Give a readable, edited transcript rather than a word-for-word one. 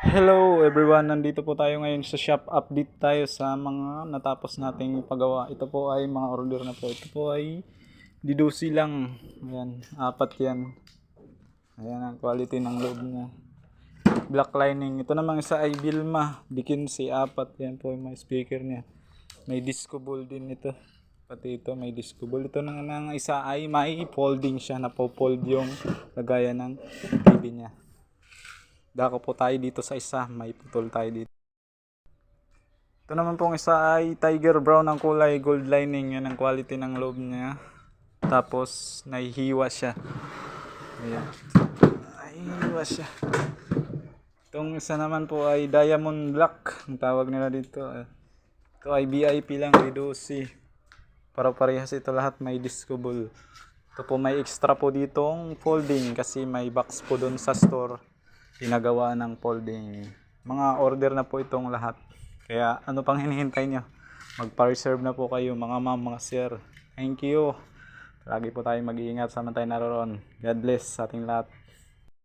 Hello everyone, nandito po tayo ngayon sa shop. Update tayo sa mga natapos nating pagawa. Ito po ay mga order na po. Ito po ay didusi lang. Ayan, apat yan. Ayan ang quality ng loob niya. Black lining. Ito namang isa ay Vilma. Bikinsi, apat. Yan po yung may speaker niya. May disco ball din ito. Pati ito may disco ball. Ito nang isa ay may folding siya. Napo-fold yung lagayan ng TV niya. Dako po tayo dito sa isa, may putol tayo dito. Ito naman pong isa ay tiger brown ang kulay, gold lining, yan ang quality ng loob niya. Tapos nahihiwa siya. Ayan. Nahihiwa siya. Itong isa naman po ay diamond black, ang tawag nila dito. Ito ay VIP lang, reduce. Para parehas ito lahat may disco ball. Ito po may extra po ditong folding kasi may box po doon sa store. Pinagawa ng folding. Mga order na po itong lahat. Kaya ano pang hinihintay nyo? Magpa-reserve na po kayo mga ma'am, mga sir. Thank you. Lagi po tayong mag-iingat sa tayo naroon. God bless sa ating lahat.